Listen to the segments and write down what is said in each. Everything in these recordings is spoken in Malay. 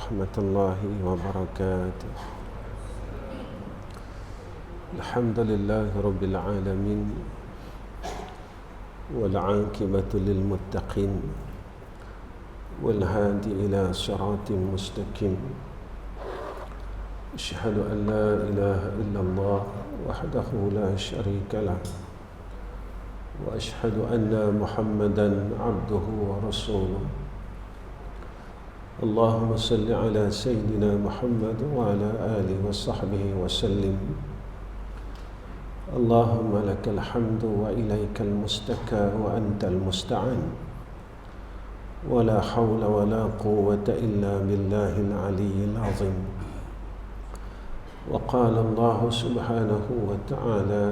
ورحمة الله وبركاته. الحمد لله رب العالمين والعاقبة للمتقين والهادي إلى صراط مستقيم. أشهد أن لا إله إلا الله وحده لا شريك له وأشهد أن محمدا عبده ورسوله. اللهم صل على سيدنا محمد وعلى آله وصحبه وسلم. اللهم لك الحمد وإليك المستكى وأنت المستعان ولا حول ولا قوة إلا بالله العلي العظيم. وقال الله سبحانه وتعالى: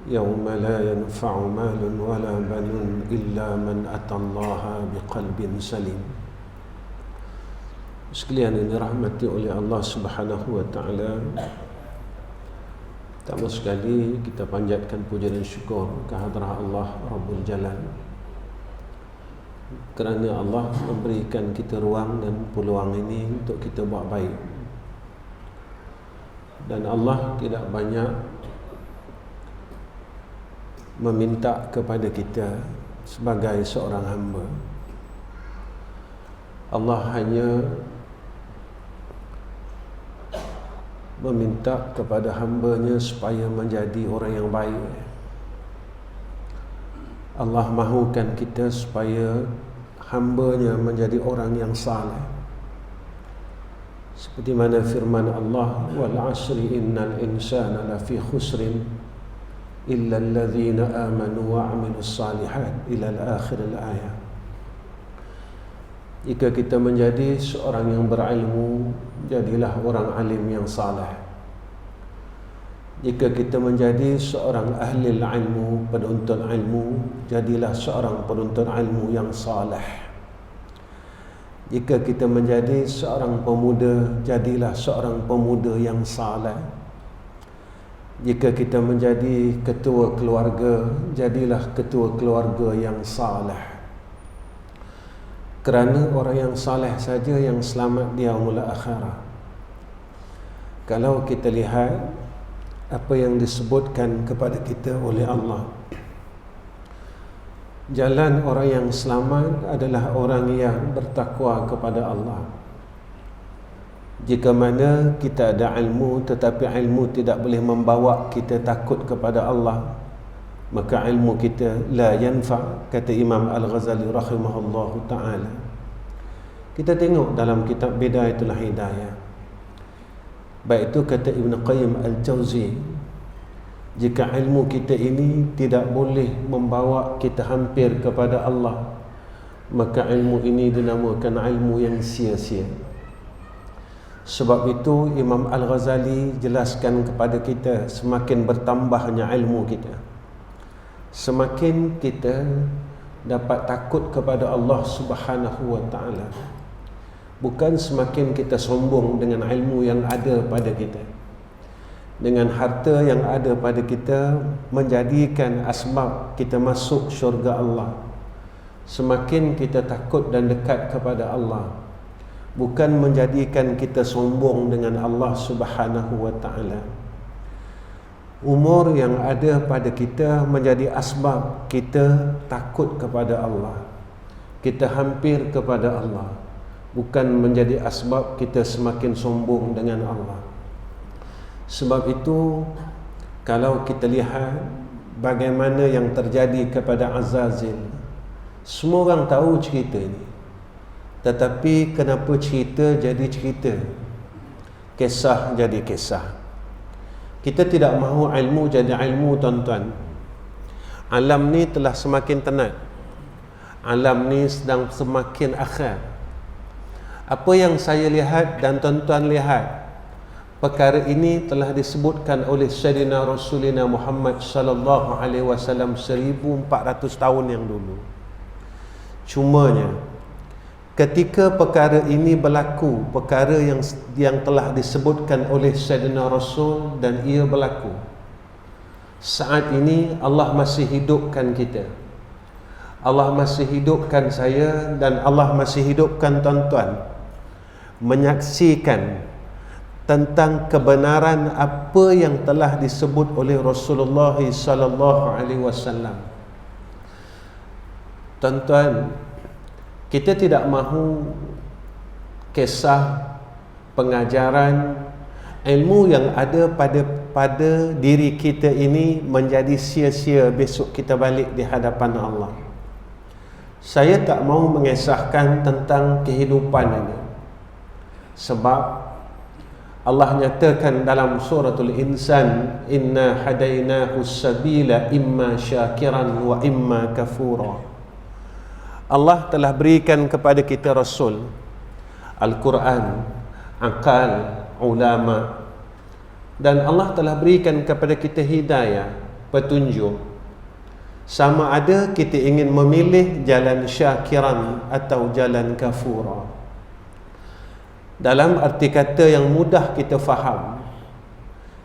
يوم لا ينفع مال ولا بنون إلا من أتى الله بقلب سليم. Sekalian yang dirahmati oleh Allah Subhanahu wa taala, pertama sekali kita panjatkan puja dan syukur kehadrat Allah Rabbul Jalal kerana Allah memberikan kita ruang dan peluang ini untuk kita buat baik. Dan Allah tidak banyak meminta kepada kita sebagai seorang hamba. Allah hanya meminta kepada hamba-Nya supaya menjadi orang yang baik. Allah mahukan kita supaya hamba-Nya menjadi orang yang saleh. Seperti mana firman Allah: wal 'asri innal insana lafi khusrin illa alladhina amanu wa 'amilus salihat ila al-akhir al-ayat. Jika kita menjadi seorang yang berilmu, jadilah orang alim yang saleh. Jika kita menjadi seorang ahli ilmu, penuntut ilmu, jadilah seorang penuntut ilmu yang saleh. Jika kita menjadi seorang pemuda, jadilah seorang pemuda yang saleh. Jika kita menjadi ketua keluarga, jadilah ketua keluarga yang saleh. Kerana orang yang saleh saja yang selamat di yaumul akhirah. Kalau kita lihat apa yang disebutkan kepada kita oleh Allah, jalan orang yang selamat adalah orang yang bertakwa kepada Allah. Jika mana kita ada ilmu tetapi ilmu tidak boleh membawa kita takut kepada Allah, maka ilmu kita la yanfa', kata Imam Al-Ghazali rahimahullahu ta'ala. Kita tengok dalam kitab Bidayatul Hidayah, baik itu kata Ibn Qayyim Al-Jawzi, jika ilmu kita ini tidak boleh membawa kita hampir kepada Allah, maka ilmu ini dinamakan ilmu yang sia-sia. Sebab itu Imam Al-Ghazali jelaskan kepada kita, semakin bertambahnya ilmu kita, semakin kita dapat takut kepada Allah Subhanahu wa ta'ala. Bukan semakin kita sombong dengan ilmu yang ada pada kita, dengan harta yang ada pada kita, menjadikan asbab kita masuk syurga Allah. Semakin kita takut dan dekat kepada Allah, bukan menjadikan kita sombong dengan Allah Subhanahu wa ta'ala. Umur yang ada pada kita menjadi asbab kita takut kepada Allah, kita hampir kepada Allah, bukan menjadi asbab kita semakin sombong dengan Allah. Sebab itu kalau kita lihat bagaimana yang terjadi kepada Azazil, semua orang tahu cerita ini, tetapi kenapa cerita jadi cerita, kisah jadi kisah? Kita tidak mahu ilmu jadi ilmu, tuan-tuan. Alam ni telah semakin tenat. Alam ni sedang semakin akhir. Apa yang saya lihat dan tuan-tuan lihat, perkara ini telah disebutkan oleh Sayyidina Rasulina Muhammad sallallahu alaihi wasallam 1400 tahun yang dulu. Cumanya ketika perkara ini berlaku, perkara yang telah disebutkan oleh Sayyidina Rasul, dan ia berlaku, saat ini Allah masih hidupkan kita, Allah masih hidupkan saya, dan Allah masih hidupkan tuan-tuan. menyaksikan tentang kebenaran apa yang telah disebut oleh Rasulullah sallallahu alaihi wasallam. Tuan-tuan, kita tidak mahu kisah pengajaran ilmu yang ada pada diri kita ini menjadi sia-sia besok kita balik di hadapan Allah. Saya tak mahu mengisahkan tentang kehidupan ini, sebab Allah nyatakan dalam suratul Insan, inna hadainahu sabila imma syakiran wa imma kafura. Allah telah berikan kepada kita Rasul, Al-Quran, akal, ulama, dan Allah telah berikan kepada kita hidayah, petunjuk. Sama ada kita ingin memilih jalan syakiran atau jalan kafura. Dalam arti kata yang mudah kita faham,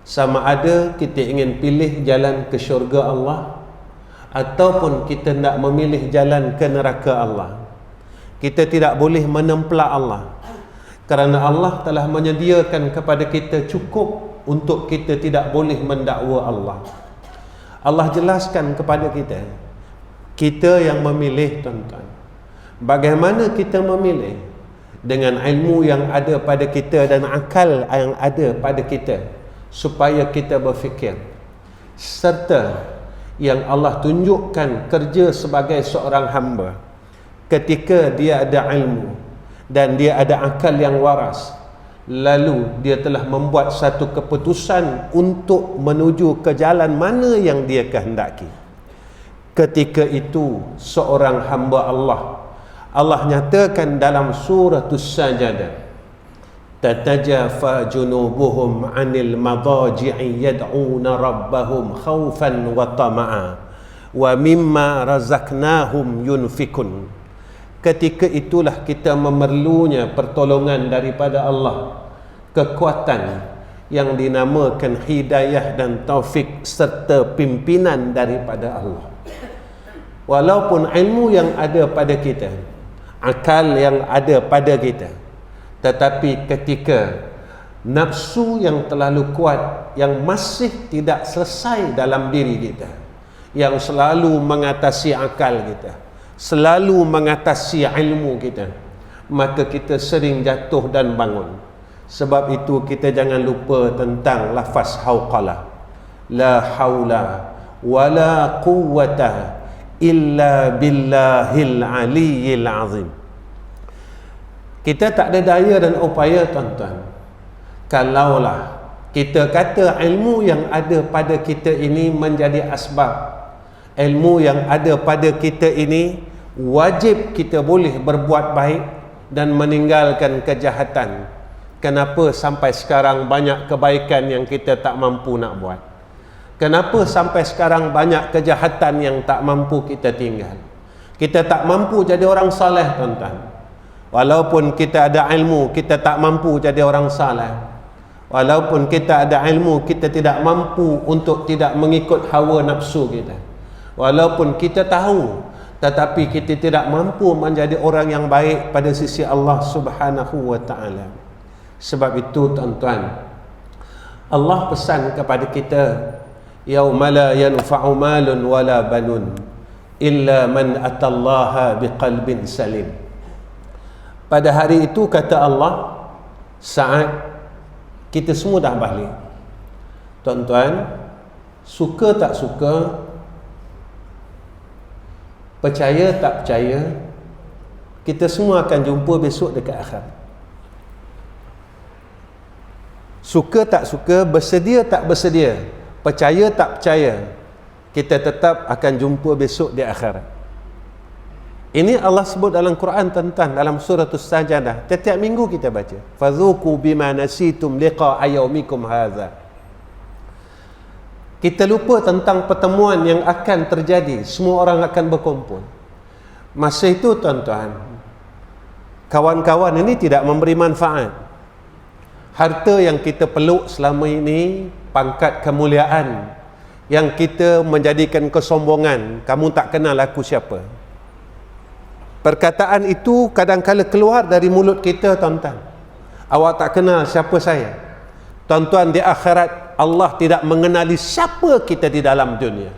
sama ada kita ingin pilih jalan ke syurga Allah ataupun kita nak memilih jalan ke neraka Allah. Kita tidak boleh menempelak Allah, kerana Allah telah menyediakan kepada kita cukup untuk kita tidak boleh mendakwa Allah. Allah jelaskan kepada kita, kita yang memilih, tuan-tuan. Bagaimana kita memilih? Dengan ilmu yang ada pada kita dan akal yang ada pada kita, supaya kita berfikir. Serta yang Allah tunjukkan kerja sebagai seorang hamba, ketika dia ada ilmu dan dia ada akal yang waras, lalu dia telah membuat satu keputusan untuk menuju ke jalan mana yang dia kehendaki. Ketika itu seorang hamba Allah nyatakan dalam surah As-Sajdah, tatajafa junubuhum 'anil madaji'i yad'una rabbahum khaufan wa tama'a wa mimma razaqnahum yunfikun. Ketika itulah kita memerlunya pertolongan daripada Allah, kekuatan yang dinamakan hidayah dan taufik serta pimpinan daripada Allah. Walaupun ilmu yang ada pada kita, akal yang ada pada kita, tetapi ketika nafsu yang terlalu kuat yang masih tidak selesai dalam diri kita, yang selalu mengatasi akal kita, selalu mengatasi ilmu kita, maka kita sering jatuh dan bangun. Sebab itu kita jangan lupa tentang lafaz hauqalah, la haula wala quwwata illa billahil aliyyil azim. Kita tak ada daya dan upaya, tuan-tuan, kalaulah kita kata ilmu yang ada pada kita ini menjadi asbab. Ilmu yang ada pada kita ini wajib kita boleh berbuat baik dan meninggalkan kejahatan. Kenapa sampai sekarang banyak kebaikan yang kita tak mampu nak buat? Kenapa sampai sekarang banyak kejahatan yang tak mampu kita tinggal? Kita tak mampu jadi orang saleh, tuan-tuan. Walaupun kita ada ilmu, kita tak mampu jadi orang saleh. Walaupun kita ada ilmu, kita tidak mampu untuk tidak mengikut hawa nafsu kita. Walaupun kita tahu, tetapi kita tidak mampu menjadi orang yang baik pada sisi Allah Subhanahu wa ta'ala. Sebab itu, tuan-tuan, Allah pesan kepada kita, yauma la yanfa'u malun wala banun illa man atallaha biqalbin salim. Pada hari itu, kata Allah, saat kita semua dah balik, tuan-tuan, suka tak suka, percaya tak percaya, kita semua akan jumpa besok dekat akhirat. Suka tak suka, bersedia tak bersedia, percaya tak percaya, kita tetap akan jumpa besok di akhirat. Ini Allah sebut dalam Quran, tuan-tuan, dalam surah As-Sajdah. Setiap minggu kita baca, fadzuqu bima nasitum liqa'a yaumikum hadza. Kita lupa tentang pertemuan yang akan terjadi. Semua orang akan berkumpul. Masa itu, tuan-tuan, kawan-kawan ini tidak memberi manfaat. Harta yang kita peluk selama ini, pangkat kemuliaan yang kita menjadikan kesombongan, kamu tak kenal aku siapa. Perkataan itu kadang-kala keluar dari mulut kita, tuan-tuan. Awak tak kenal siapa saya. Tuan-tuan, di akhirat Allah tidak mengenali siapa kita di dalam dunia.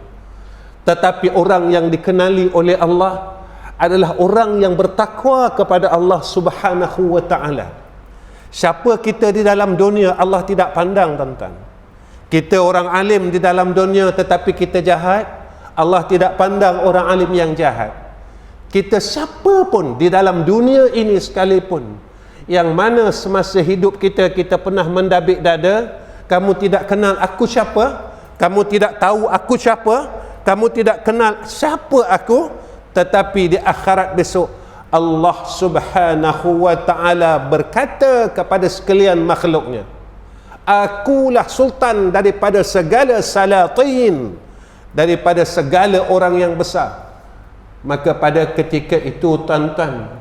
Tetapi orang yang dikenali oleh Allah adalah orang yang bertakwa kepada Allah Subhanahu wa ta'ala. Siapa kita di dalam dunia Allah tidak pandang, tuan-tuan. Kita orang alim di dalam dunia tetapi kita jahat, Allah tidak pandang orang alim yang jahat. Kita siapa pun di dalam dunia ini sekalipun, yang mana semasa hidup kita pernah mendabik dada, kamu tidak kenal aku siapa, kamu tidak tahu aku siapa, kamu tidak kenal siapa aku, tetapi di akhirat besok Allah Subhanahu wa ta'ala berkata kepada sekalian makhluknya, akulah sultan daripada segala salatin, daripada segala orang yang besar. Maka pada ketika itu, tuan-tuan,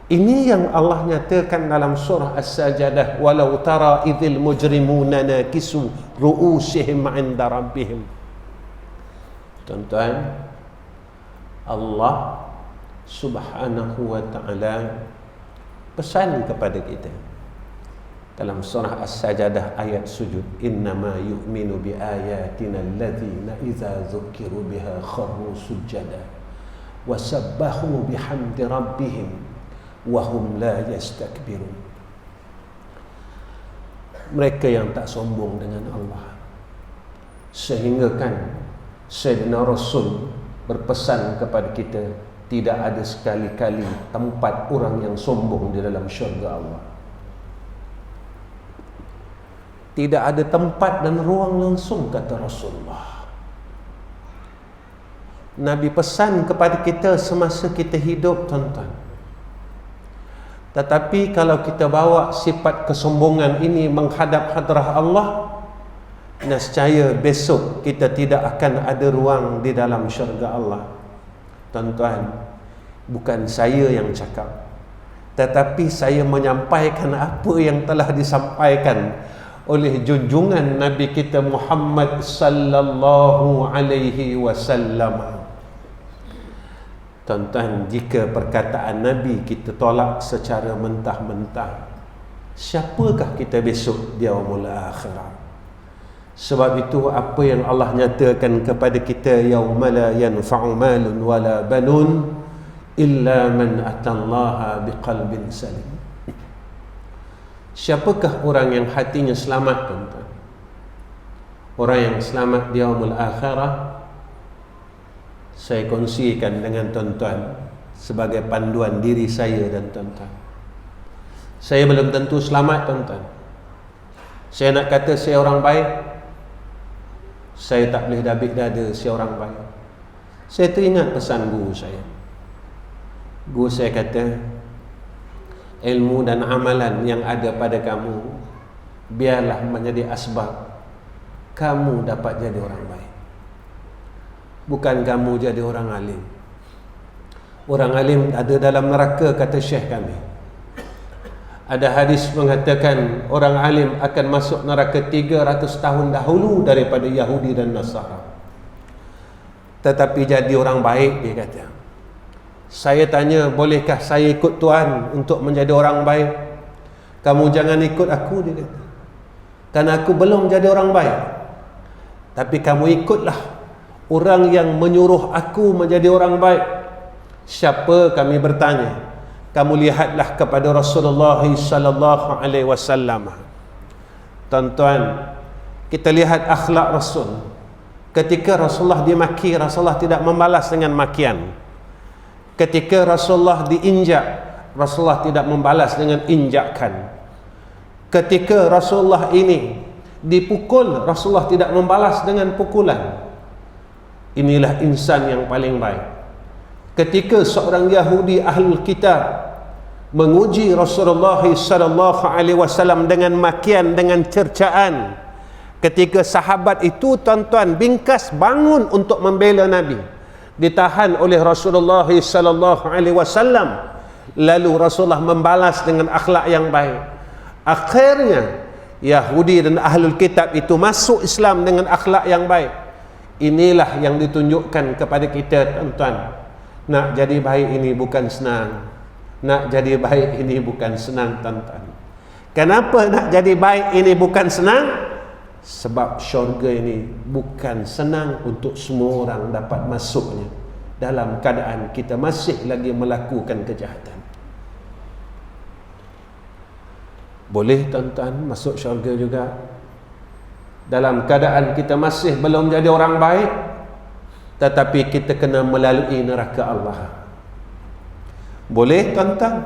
ini yang Allah nyatakan dalam surah As-Sajadah, walau tara idzil mujrimuna nakisu ru'usihim 'inda rabbihim. Tuan-tuan, Allah Subhanahu wa ta'ala pesan kepada kita dalam surah As-Sajadah ayat sujud, innama yu'minu bi ayatina alladzina idza dzukiru biha kharru sujada wa sabbahu bihamdi rabbihim wa hum la yastakbirun. Mereka yang tak sombong dengan Allah, sehingga kan Sayyidina Rasul berpesan kepada kita, tidak ada sekali-kali tempat orang yang sombong di dalam syurga Allah. Tidak ada tempat dan ruang langsung, kata Rasulullah. Nabi pesan kepada kita semasa kita hidup, tuan-tuan. Tetapi kalau kita bawa sifat kesombongan ini menghadap hadrah Allah, nescaya besok kita tidak akan ada ruang di dalam syurga Allah. Tuan-tuan, bukan saya yang cakap, tetapi saya menyampaikan apa yang telah disampaikan oleh junjungan Nabi kita Muhammad sallallahu alaihi wasallam. Tuan-tuan, jika perkataan Nabi kita tolak secara mentah-mentah, siapakah kita besok di yaumul akhirah? Sebab itu apa yang Allah nyatakan kepada kita, yauma la yanfa'u malun wala banun illa man atallaha biqalbin salim. Siapakah orang yang hatinya selamat, tuan-tuan? Orang yang selamat di yaumul akhirah, saya kongsikan dengan tuan-tuan sebagai panduan diri saya dan tuan-tuan. Saya belum tentu selamat, tuan-tuan. Saya nak kata saya orang baik, saya tak boleh dabik dada saya orang baik. Saya teringat pesan guru saya. Guru saya kata, ilmu dan amalan yang ada pada kamu biarlah menjadi asbab kamu dapat jadi orang baik, bukan kamu jadi orang alim. Orang alim ada dalam neraka, kata syekh kami. Ada hadis mengatakan orang alim akan masuk neraka 300 tahun dahulu daripada Yahudi dan Nasara. Tetapi jadi orang baik, dia kata. Saya tanya, bolehkah saya ikut Tuhan untuk menjadi orang baik? Kamu jangan ikut aku, dia kata, karena aku belum jadi orang baik. Tapi kamu ikutlah orang yang menyuruh aku menjadi orang baik. Siapa? Kami bertanya. Kamu lihatlah kepada Rasulullah sallallahu alaihi wasallam. Tuan-tuan, kita lihat akhlak Rasul. Ketika Rasulullah dimaki, Rasulullah tidak membalas dengan makian. Ketika Rasulullah diinjak, Rasulullah tidak membalas dengan injakan. Ketika Rasulullah ini dipukul, Rasulullah tidak membalas dengan pukulan. Inilah insan yang paling baik. Ketika seorang Yahudi Ahlul Kitab menguji Rasulullah sallallahu alaihi wasallam dengan makian, dengan cercaan, ketika sahabat itu, tuan-tuan, bingkas bangun untuk membela Nabi, ditahan oleh Rasulullah sallallahu alaihi wasallam, lalu Rasulullah membalas dengan akhlak yang baik. Akhirnya Yahudi dan Ahlul Kitab itu masuk Islam dengan akhlak yang baik. Inilah yang ditunjukkan kepada kita, tuan-tuan. Nak jadi baik ini bukan senang. Nak jadi baik ini bukan senang, tuan-tuan. Kenapa nak jadi baik ini bukan senang? Sebab syurga ini bukan senang untuk semua orang dapat masuknya dalam keadaan kita masih lagi melakukan kejahatan. Boleh tuan-tuan masuk syurga juga dalam keadaan kita masih belum jadi orang baik, tetapi kita kena melalui neraka Allah. Boleh tuan-tuan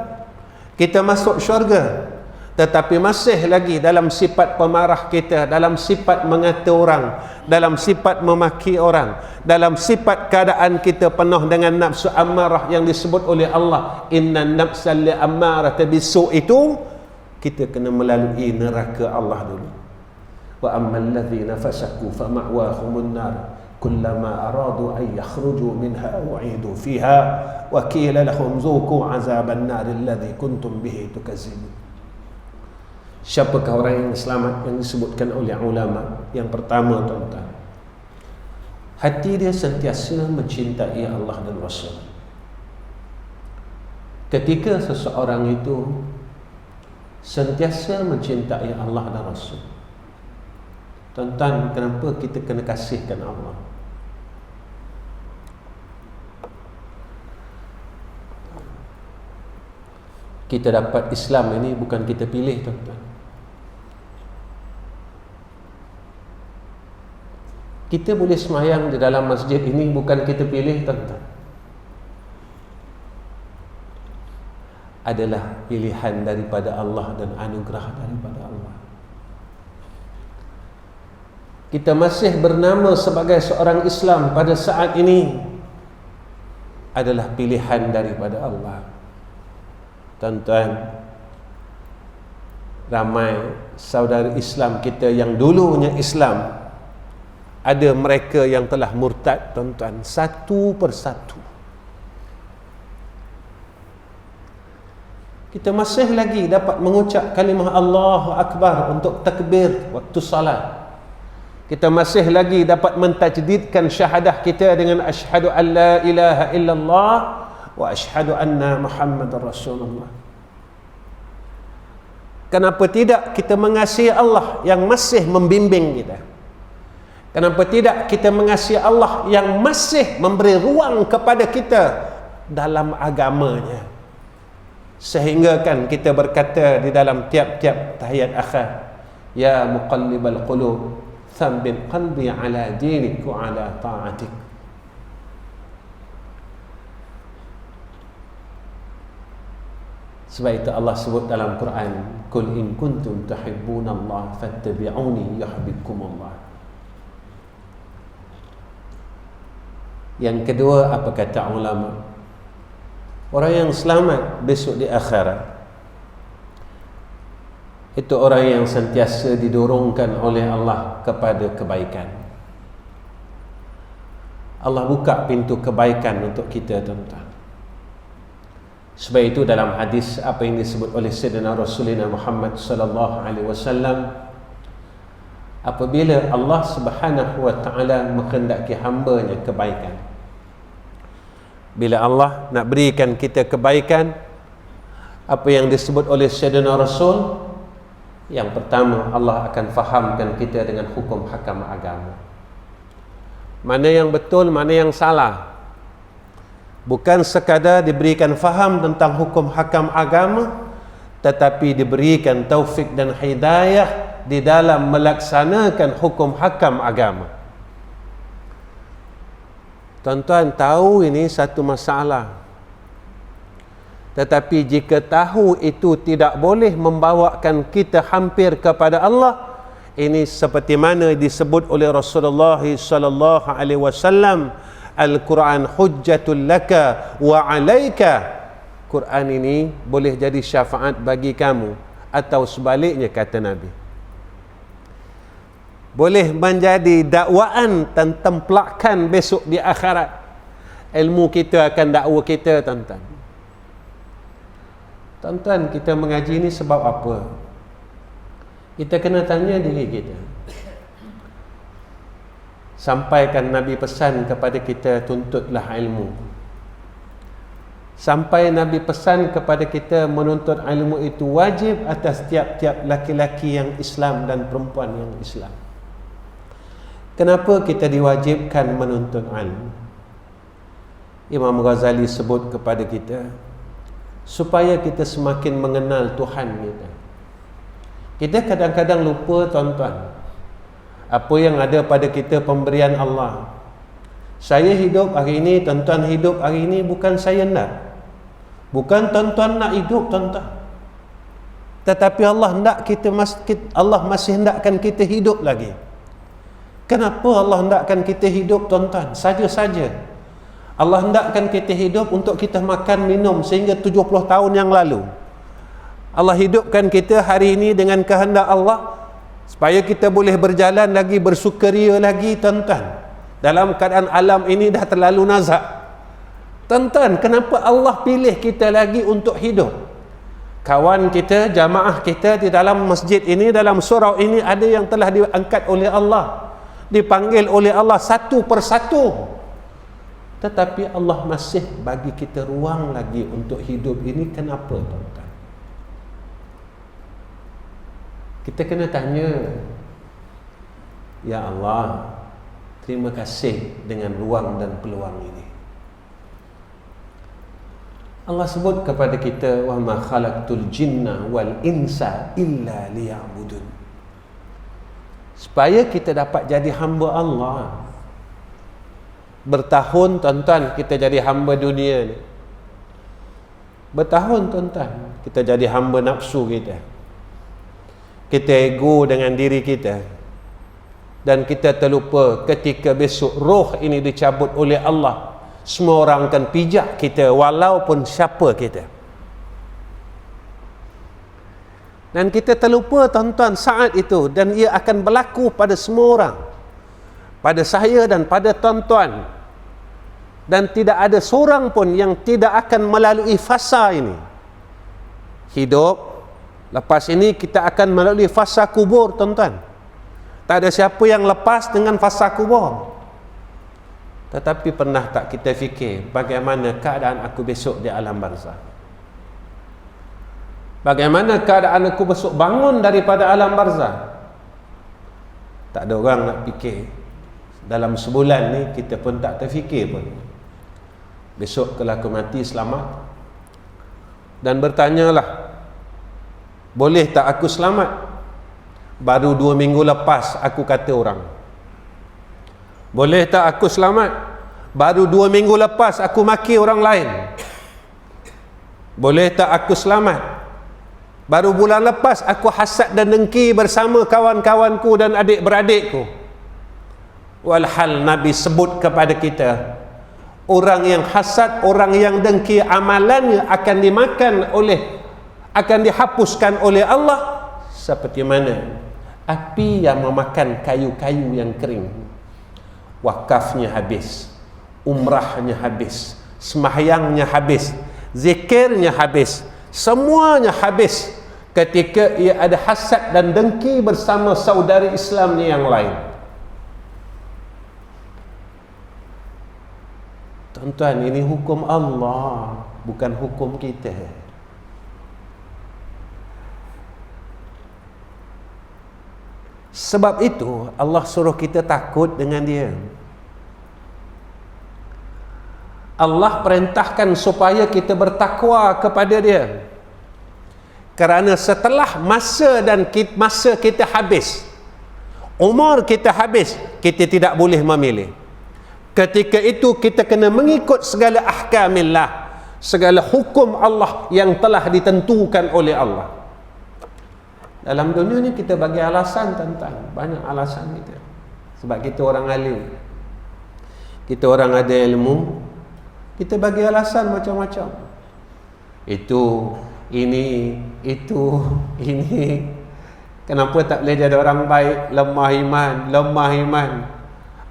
kita masuk syurga tetapi masih lagi dalam sifat pemarah kita, dalam sifat mengata orang, dalam sifat memaki orang, dalam sifat keadaan kita penuh dengan nafsu amarah yang disebut oleh Allah, innan nafsal li'ammarata bisu', itu kita kena melalui neraka Allah dulu. Wa ammal ladzina fasaku fa ma'wahumun nar kullama aradu an yakhruju minha u'idu fiha wa qila lahum zuqu 'azaban nar alladzi kuntum bihi tukazzibun. Siapakah orang yang selamat yang disebutkan oleh ulama? Yang pertama tuan-tuan, hati dia sentiasa mencintai Allah dan Rasul. Ketika seseorang itu sentiasa mencintai Allah dan Rasul, tuan-tuan, kenapa kita kena kasihkan Allah? Kita dapat Islam ini bukan kita pilih tuan-tuan. Kita boleh semayang di dalam masjid ini bukan kita pilih tuan-tuan. Adalah pilihan daripada Allah dan anugerah daripada Allah. Kita masih bernama sebagai seorang Islam pada saat ini adalah pilihan daripada Allah. Tuan-tuan, ramai saudara Islam kita yang dulunya Islam, ada mereka yang telah murtad tuan-tuan, satu persatu. Kita masih lagi dapat mengucap kalimah Allahu Akbar untuk takbir waktu salat. Kita masih lagi dapat mentajdidkan syahadah kita dengan asyhadu an la ilaha illallah wa asyhadu anna Muhammadar Rasulullah. Kenapa tidak kita mengasihi Allah yang masih membimbing kita? Kenapa tidak kita mengasihi Allah yang masih memberi ruang kepada kita dalam agamanya? Sehingga kan kita berkata di dalam tiap-tiap tahiyat akhir, ya muqallibal qulub thabbit qalbi ala dinik wa ala ta'atik. Sebab itu Allah sebut dalam Quran, kul in kuntum tuhibbunallah fattabi'uni yuhibbukumullah. Yang kedua, apa kata ulama? Orang yang selamat besok di akhirat itu orang yang sentiasa didorongkan oleh Allah kepada kebaikan. Allah buka pintu kebaikan untuk kita tuan-tuan. Sebab itu dalam hadis apa yang disebut oleh Sayyidina Rasulullah Muhammad sallallahu alaihi wasallam, apabila Allah Subhanahu wa taala menghendaki hamba-Nya kebaikan, bila Allah nak berikan kita kebaikan, apa yang disebut oleh Sayyidina Rasul, yang pertama Allah akan fahamkan kita dengan hukum hakam agama. Mana yang betul, mana yang salah. Bukan sekadar diberikan faham tentang hukum hakam agama, tetapi diberikan taufik dan hidayah di dalam melaksanakan hukum hakam agama. Tuan-tuan tahu ini satu masalah, tetapi jika tahu itu tidak boleh membawakan kita hampir kepada Allah, ini seperti mana disebut oleh Rasulullah sallallahu alaihi wasallam, Al-Quran hujjatul laka wa alaika. Quran ini boleh jadi syafaat bagi kamu, atau sebaliknya kata Nabi, boleh menjadi dakwaan dan templakan besok di akhirat. Ilmu kita akan dakwa kita tuan-tuan. Tuan-tuan, kita mengaji ini sebab apa? Kita kena tanya diri kita. Sampaikan Nabi pesan kepada kita, tuntutlah ilmu. Sampai Nabi pesan kepada kita menuntut ilmu itu wajib atas tiap-tiap laki-laki yang Islam dan perempuan yang Islam. Kenapa kita diwajibkan menuntut ilmu? Imam Ghazali sebut kepada kita, supaya kita semakin mengenal Tuhan kita. Kita kadang-kadang lupa, tuan-tuan, apa yang ada pada kita pemberian Allah. Saya hidup hari ini, tuan-tuan hidup hari ini bukan saya nak. Bukan tuan-tuan nak hidup, tuan-tuan. Tetapi Allah masih hendakkan kita hidup lagi. Kenapa Allah hendakkan kita hidup, tuan-tuan? Saja-saja Allah hendakkan kita hidup untuk kita makan minum sehingga 70 tahun yang lalu. Allah hidupkan kita hari ini dengan kehendak Allah supaya kita boleh berjalan lagi, bersukaria lagi, tuan-tuan. Dalam keadaan alam ini dah terlalu nazak. Tuan-tuan, kenapa Allah pilih kita lagi untuk hidup? Kawan kita, jamaah kita di dalam masjid ini, dalam surau ini, ada yang telah diangkat oleh Allah, dipanggil oleh Allah satu persatu. Tetapi Allah masih bagi kita ruang lagi untuk hidup ini. Kenapa, tuan-tuan? Kita kena tanya, ya Allah, terima kasih dengan ruang dan peluang ini. Allah sebut kepada kita, wa ma khalaqtul jinna wal insa illa liya'budun. Supaya kita dapat jadi hamba Allah. Bertahun, tuan-tuan, kita jadi hamba dunia ni. Bertahun, tuan-tuan, kita jadi hamba nafsu kita. Kita ego dengan diri kita. Dan kita terlupa ketika besok roh ini dicabut oleh Allah, semua orang akan pijak kita walaupun siapa kita. Dan kita terlupa, tuan-tuan, saat itu, dan ia akan berlaku pada semua orang, pada saya dan pada tuan-tuan. Dan tidak ada seorang pun yang tidak akan melalui fasa ini. Hidup, lepas ini kita akan melalui fasa kubur, tuan-tuan. Tak ada siapa yang lepas dengan fasa kubur. Tetapi pernah tak kita fikir bagaimana keadaan aku besok di alam barzah? Bagaimana keadaan aku besok bangun daripada alam barzah? Tak ada orang nak fikir. Dalam sebulan ni kita pun tak terfikir pun. Besok kalau aku mati selamat. Dan bertanyalah, boleh tak aku selamat? Baru 2 minggu lepas aku kata orang. Boleh tak aku selamat? Baru 2 minggu lepas aku maki orang lain. Boleh tak aku selamat? Baru bulan lepas aku hasad dan dengki bersama kawan-kawanku dan adik-beradikku. Walhal Nabi sebut kepada kita, orang yang hasad, orang yang dengki, amalannya akan dihapuskan oleh Allah seperti mana api yang memakan kayu-kayu yang kering. Wakafnya habis, umrahnya habis, sembahyangnya habis, zikirnya habis, semuanya habis ketika ia ada hasad dan dengki bersama saudari Islamnya yang lain. Tuan-tuan, ini hukum Allah, bukan hukum kita. Sebab itu Allah suruh kita takut dengan dia. Allah perintahkan supaya kita bertakwa kepada dia. Kerana setelah masa kita habis, umur kita habis, kita tidak boleh memilih. Ketika itu kita kena mengikut segala ahkamillah, segala hukum Allah yang telah ditentukan oleh Allah. Dalam dunia ni kita bagi alasan, tuan-tuan, banyak alasan kita. Sebab kita orang alim, kita orang ada ilmu, kita bagi alasan macam-macam. Itu, ini, itu, ini. Kenapa tak boleh jadi orang baik? Lemah iman.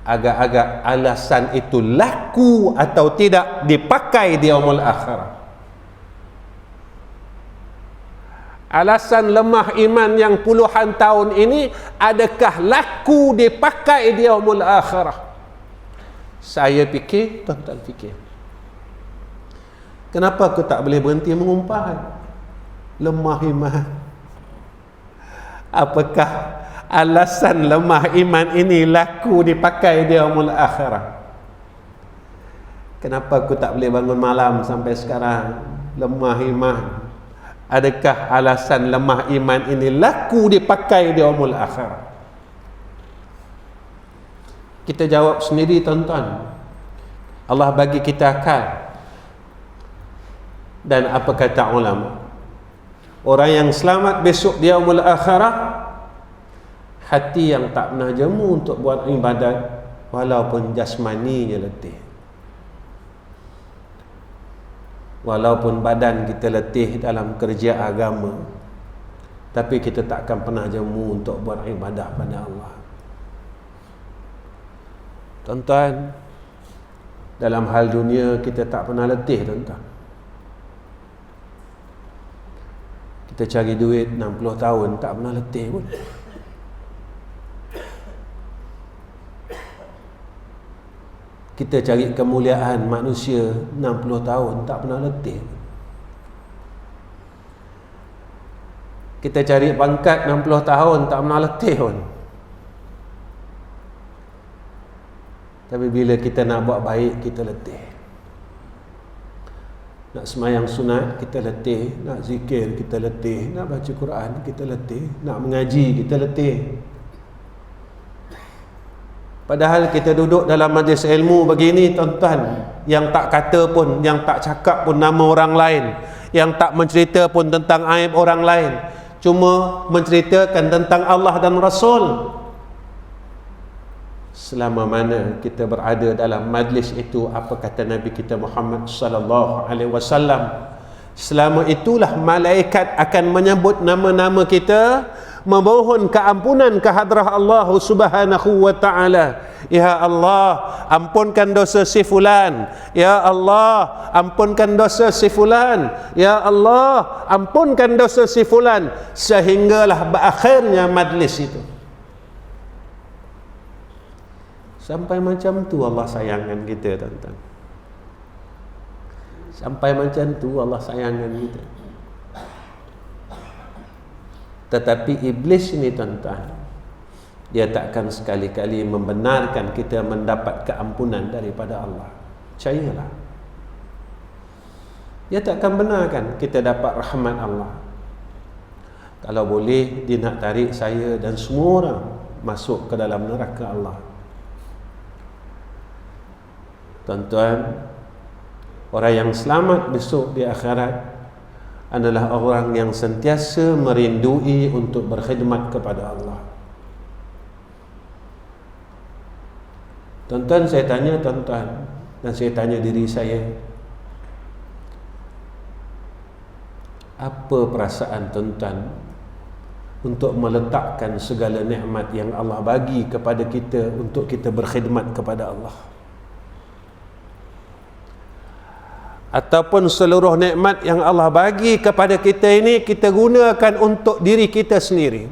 Agak-agak alasan itu laku atau tidak dipakai di yaumul akhirah. Alasan lemah iman yang puluhan tahun ini, adakah laku dipakai di yaumul akhirah? Saya fikir, tuan-tuan fikir, Kenapa aku tak boleh berhenti mengumpat? Lemah iman. Apakah alasan lemah iman ini laku dipakai di yaumul akhirah? Kenapa aku tak boleh bangun malam sampai sekarang? Lemah iman. Adakah alasan lemah iman ini laku dipakai di yaumul akhirah? Kita jawab sendiri, tuan-tuan. Allah bagi kita akal. Dan apa kata ulama? Orang yang selamat besok di yaumul akhirah, hati yang tak pernah jemu untuk buat ibadat walaupun jasmaninya letih. Walaupun badan kita letih dalam kerja agama, tapi kita tak akan pernah jemu untuk buat ibadah pada Allah. Tuan-tuan, dalam hal dunia kita tak pernah letih, tuan-tuan. Kita cari duit 60 tahun tak pernah letih pun. Kita cari kemuliaan manusia 60 tahun tak pernah letih. Kita cari pangkat 60 tahun tak pernah letih pun. Tapi bila kita nak buat baik, kita letih. Nak semayang sunat, kita letih. Nak zikir, kita letih. Nak baca Quran, kita letih. Nak mengaji, kita letih. Padahal kita duduk dalam majlis ilmu begini, tuan-tuan, yang tak kata pun, yang tak cakap pun nama orang lain, yang tak mencerita pun tentang aib orang lain, cuma menceritakan tentang Allah dan Rasul. Selama mana kita berada dalam majlis itu, apa kata Nabi kita Muhammad sallallahu alaihi wasallam? Selama itulah malaikat akan menyebut nama-nama kita, memohon keampunan ke hadrah Allah Subhanahu wa taala. Ya Allah, ampunkan dosa si fulan. Ya Allah, ampunkan dosa si fulan. Ya Allah, ampunkan dosa si fulan, sehinggalah berakhirnya majlis itu. Sampai macam tu Allah sayangkan kita, tuan-tuan. Sampai macam tu Allah sayangkan kita. Tetapi iblis ini, tuan-tuan, dia takkan sekali-kali membenarkan kita mendapat keampunan daripada Allah. Percayalah. Dia takkan benarkan kita dapat rahmat Allah. Kalau boleh, dia nak tarik saya dan semua orang masuk ke dalam neraka Allah. Tuan-tuan, orang yang selamat besok di akhirat adalah orang yang sentiasa merindui untuk berkhidmat kepada Allah. Tuan-tuan, saya tanya tuan-tuan, dan saya tanya diri saya, apa perasaan tuan-tuan untuk meletakkan segala nikmat yang Allah bagi kepada kita untuk kita berkhidmat kepada Allah? Ataupun seluruh nikmat yang Allah bagi kepada kita ini kita gunakan untuk diri kita sendiri?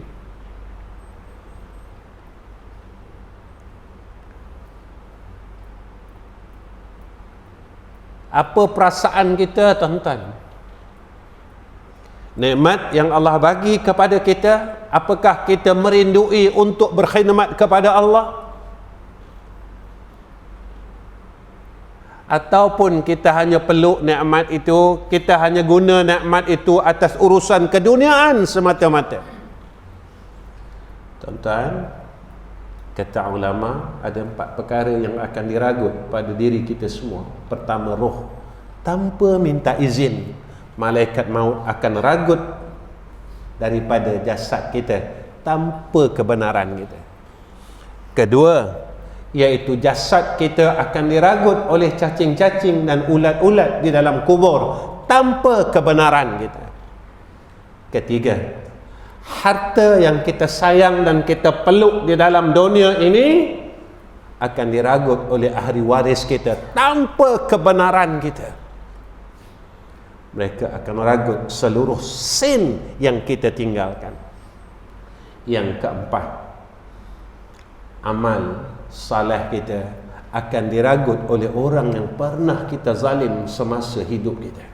Apa perasaan kita, tuan-tuan? Nikmat yang Allah bagi kepada kita, apakah kita merindui untuk berkhidmat kepada Allah? Ataupun kita hanya peluk nikmat itu, kita hanya guna nikmat itu atas urusan keduniaan semata-mata? Tuan-tuan, kata ulama, ada 4 perkara yang akan diragut pada diri kita semua. Pertama, roh. Tanpa minta izin, malaikat maut akan ragut daripada jasad kita tanpa kebenaran kita. Kedua, iaitu jasad kita akan diragut oleh cacing-cacing dan ulat-ulat di dalam kubur tanpa kebenaran kita. Ketiga, harta yang kita sayang dan kita peluk di dalam dunia ini akan diragut oleh ahli waris kita tanpa kebenaran kita. Mereka akan meragut seluruh sen yang kita tinggalkan. Yang keempat, amal saleh kita akan diragut oleh orang yang pernah kita zalim semasa hidup kita.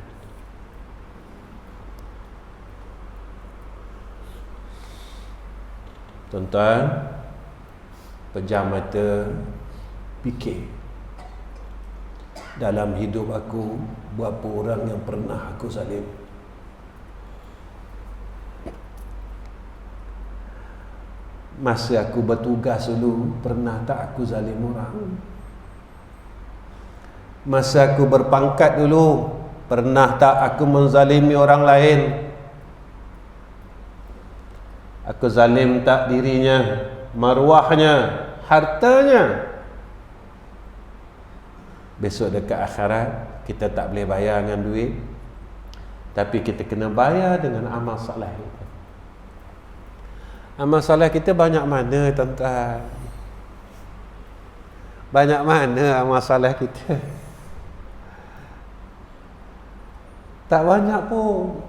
Tuan-tuan, pejam mata, fikir. Dalam hidup aku, berapa orang yang pernah aku zalim? Masa aku bertugas dulu, pernah tak aku zalim orang? Masa aku berpangkat dulu, pernah tak aku menzalimi orang lain? Aku zalim tak dirinya, maruahnya, hartanya? Besok dekat akhirat, kita tak boleh bayar dengan duit, tapi kita kena bayar dengan amal soleh kita. Amal soleh kita banyak mana, tuan-tuan? Banyak mana amal soleh kita? Tak banyak pun.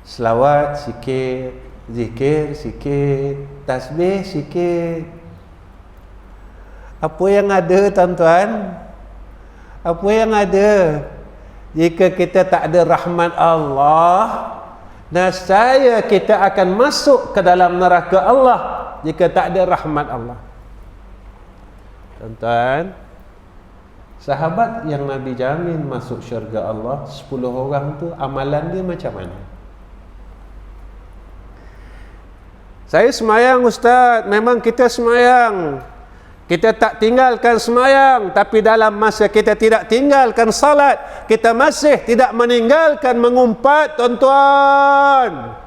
Selawat sikit, zikir sikit, tasbih sikit. Apa yang ada, tuan-tuan? Apa yang ada? Jika kita tak ada rahmat Allah, nescaya kita akan masuk ke dalam neraka Allah jika tak ada rahmat Allah. Tuan-tuan, sahabat yang Nabi jamin masuk syurga Allah, 10 orang tu amalan dia macam mana? Saya semayang, Ustaz. Memang kita semayang. Kita tak tinggalkan semayang, tapi dalam masa kita tidak tinggalkan salat, kita masih tidak meninggalkan mengumpat, tuan-tuan.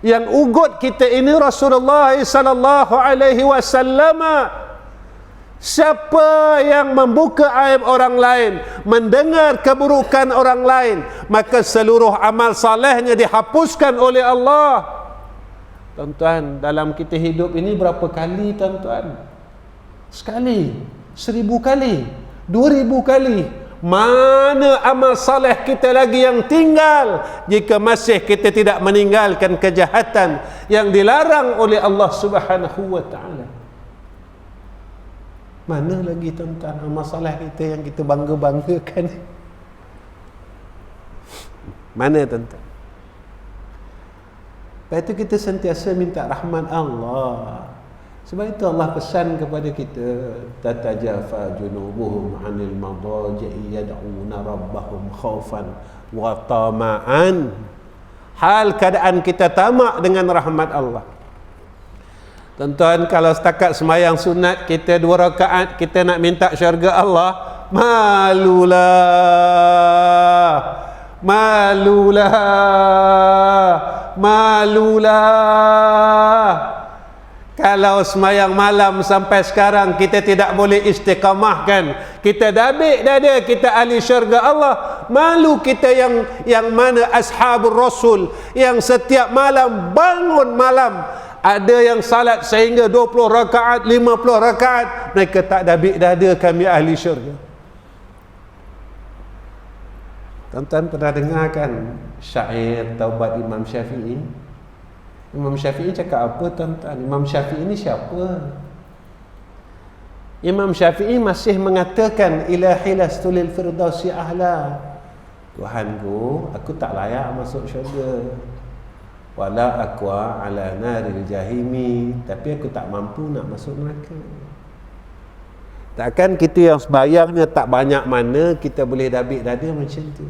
Yang ugut kita ini Rasulullah sallallahu alaihi wasallam. Siapa yang membuka aib orang lain, mendengar keburukan orang lain, maka seluruh amal salehnya dihapuskan oleh Allah. Tuan-tuan, dalam kita hidup ini berapa kali, tuan-tuan? Sekali, 1000 kali, 2000 kali. Mana amal saleh kita lagi yang tinggal jika masih kita tidak meninggalkan kejahatan yang dilarang oleh Allah Subhanahu wa taala? Mana lagi, tuan-tuan, amal saleh kita yang kita bangga-banggakan? Mana, tuan-tuan? Lepas itu kita sentiasa minta rahmat Allah. Sebab itu Allah pesan kepada kita, tatajafa junubuhum 'anil madaji'i yad'una rabbahum khaufan wa tama'an. Hal keadaan kita tamak dengan rahmat Allah. Tuan-tuan, kalau setakat semayang sunat kita 2 rakaat, kita nak minta syurga Allah, malulah, malulah, malulah. Kalau semayang malam sampai sekarang kita tidak boleh istiqamahkan, kita dabik dada kita ahli syurga Allah, malu kita yang mana ashabul rasul yang setiap malam bangun malam, ada yang salat sehingga 20 rakaat, 50 rakaat, mereka tak dabik dada kami ahli syurga. Tuan-tuan pernah dengar kan syair taubat Imam Syafi'i? Imam Syafi'i cakap apa, tuan-tuan? Imam Syafi'i ini siapa? Imam Syafi'i masih mengatakan ilahi lastu lil firdausi ahla. Tuhanku, aku tak layak masuk syurga. Wala aqwa ala naril jahimi, tapi aku tak mampu nak masuk neraka. Takkan kita yang sembahyangnya tak banyak mana kita boleh dabik dada macam tu?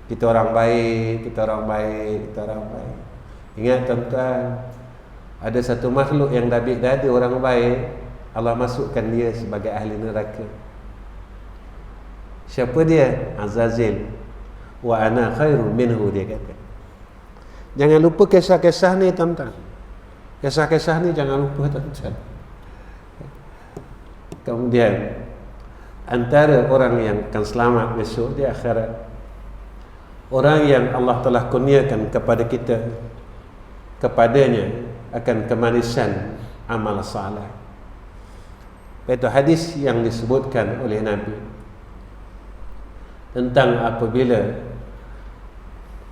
Kita orang baik, kita orang baik, kita orang baik. Ingat, tuan-tuan, ada satu makhluk yang dabik dada orang baik, Allah masukkan dia sebagai ahli neraka. Siapa dia? Azazil. Wa ana khairu minhu, dia kata. Jangan lupa kisah-kisah ni, tuan-tuan. Kisah-kisah ni jangan lupa, tuan-tuan. Kemudian antara orang yang akan selamat besok di akhirat, orang yang Allah telah kurniakan kepada kita, kepadanya akan kemanisan amal saleh. Itu hadis yang disebutkan oleh Nabi tentang apabila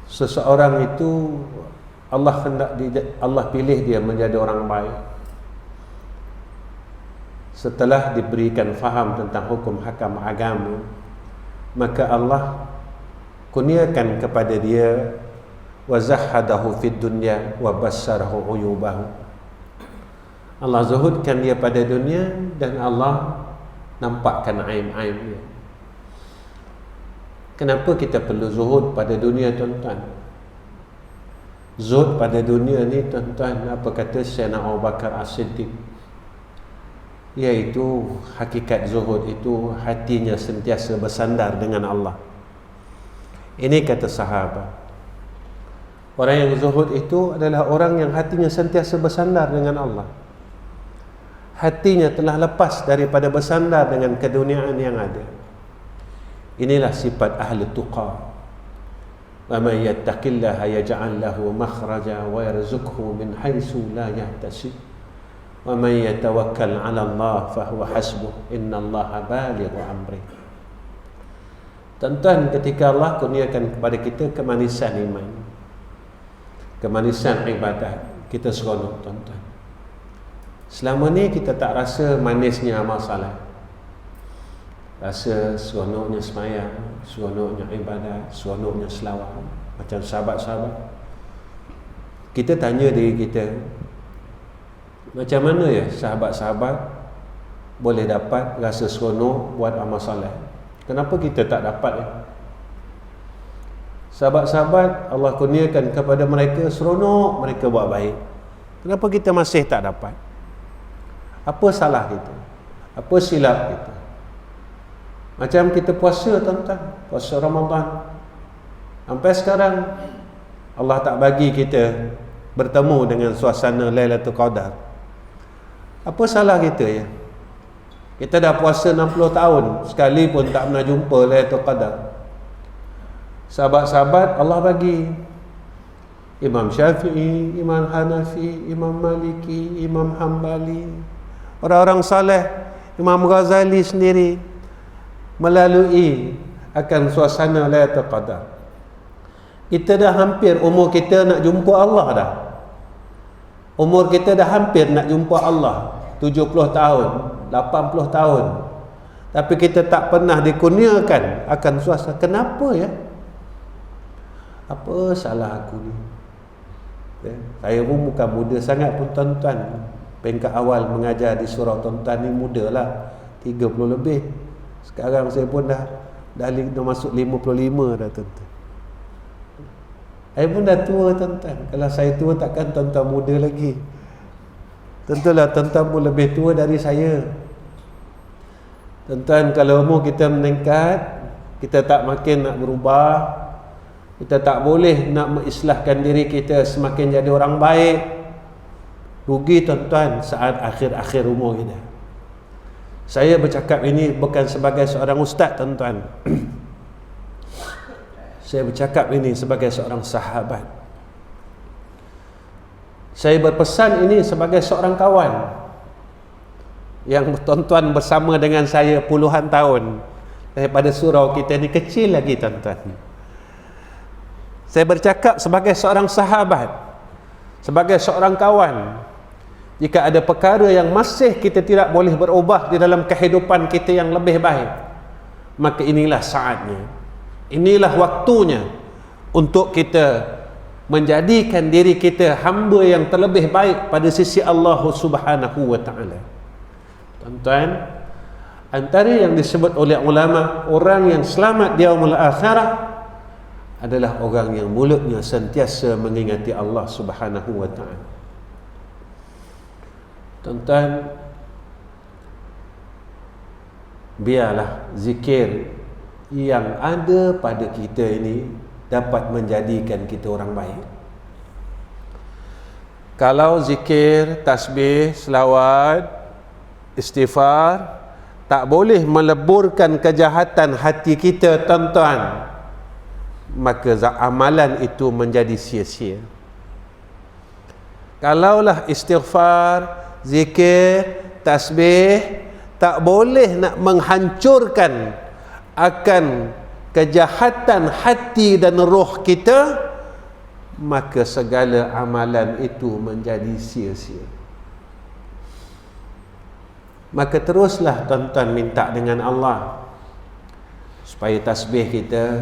seseorang itu Allah pilih dia menjadi orang baik. Setelah diberikan faham tentang hukum hakam agama, maka Allah kurniakan kepada dia wa zahadahu fid dunya wa bassarahu uyubahu. Allah zuhudkan dia pada dunia dan Allah nampakkan aib-aib dia. Kenapa kita perlu zuhud pada dunia, tuan-tuan? Zuhud pada dunia ni, tuan-tuan, apa kata Sayyidina Abu Bakar As-Siddiq, iaitu hakikat zuhud itu hatinya sentiasa bersandar dengan Allah. Ini kata sahabat, orang yang zuhud itu adalah orang yang hatinya sentiasa bersandar dengan Allah. Hatinya telah lepas daripada bersandar dengan keduniaan yang ada. Inilah sifat ahli tuqa. Wa man yattaqillaha yaj'al lahu makhraja wa yarzuqhu min haitsu la yahtasib. Wa man yatawakkal 'ala Allah fa huwa hasbuh. Innallaha balighu amri. Tuan-tuan, ketika Allah kurniakan kepada kita kemanisan iman, kemanisan ibadat, kita seronok, tuan-tuan. Selama ni kita tak rasa manisnya amal salat, rasa seronoknya sembahyang, seronoknya ibadat, seronoknya selawat. Macam sahabat-sahabat, kita tanya diri kita, macam mana ya sahabat-sahabat boleh dapat rasa seronok buat amal salat? Kenapa kita tak dapat ya? Sahabat-sahabat Allah kurniakan kepada mereka seronok, mereka buat baik. Kenapa kita masih tak dapat? Apa salah kita? Apa silap kita? Macam kita puasa, tuan-tuan, puasa Ramadan, sampai sekarang Allah tak bagi kita bertemu dengan suasana Lailatul Qadar. Apa salah kita ya? Kita dah puasa 60 tahun, sekali pun tak pernah jumpa Lailatul Qadar. Sahabat-sahabat Allah bagi. Imam Syafi'i, Imam Hanafi, Imam Maliki, Imam Hambali, orang-orang saleh, Imam Ghazali sendiri melalui akan suasana Lailatul Qadar. Kita dah hampir umur kita nak jumpa Allah dah. Umur kita dah hampir nak jumpa Allah, 70 tahun, 80 tahun. Tapi kita tak pernah dikurniakan akan suasana. Kenapa ya? Apa salah aku ni? Ya, saya pun bukan muda sangat pun, tuan-tuan. Peringkat awal mengajar di surau, tuan-tuan ni muda lah, 30 lebih. Sekarang saya pun dah masuk 55 dah, tuan-tuan. Saya pun dah tua, tuan-tuan. Kalau saya tua takkan tuan-tuan muda lagi. Tentulah tuan-tuan pun lebih tua dari saya. Tuan-tuan, kalau umur kita meningkat, kita tak makin nak berubah, kita tak boleh nak mengislahkan diri kita semakin jadi orang baik. Rugi, tuan-tuan, saat akhir-akhir umur kita. Saya bercakap ini bukan sebagai seorang ustaz, tuan-tuan. Saya bercakap ini sebagai seorang sahabat. Saya berpesan ini sebagai seorang kawan yang tuan-tuan bersama dengan saya puluhan tahun. Daripada surau kita ni kecil lagi, tuan-tuan. Saya bercakap sebagai seorang sahabat, sebagai seorang kawan. Jika ada perkara yang masih kita tidak boleh berubah di dalam kehidupan kita yang lebih baik, maka inilah saatnya, inilah waktunya untuk kita menjadikan diri kita hamba yang terlebih baik pada sisi Allah Subhanahu wa ta'ala. Tuan-tuan, antara yang disebut oleh ulama orang yang selamat di yaumul akhirah adalah orang yang mulutnya sentiasa mengingati Allah Subhanahu wa ta'ala. Tuan-tuan, biarlah zikir yang ada pada kita ini dapat menjadikan kita orang baik. Kalau zikir, tasbih, selawat, istighfar tak boleh meleburkan kejahatan hati kita, tuan-tuan, maka amalan itu menjadi sia-sia. Kalaulah istighfar, zikir, tasbih tak boleh nak menghancurkan akan kejahatan hati dan roh kita, maka segala amalan itu menjadi sia-sia. Maka teruslah tuan-tuan minta dengan Allah supaya tasbih kita,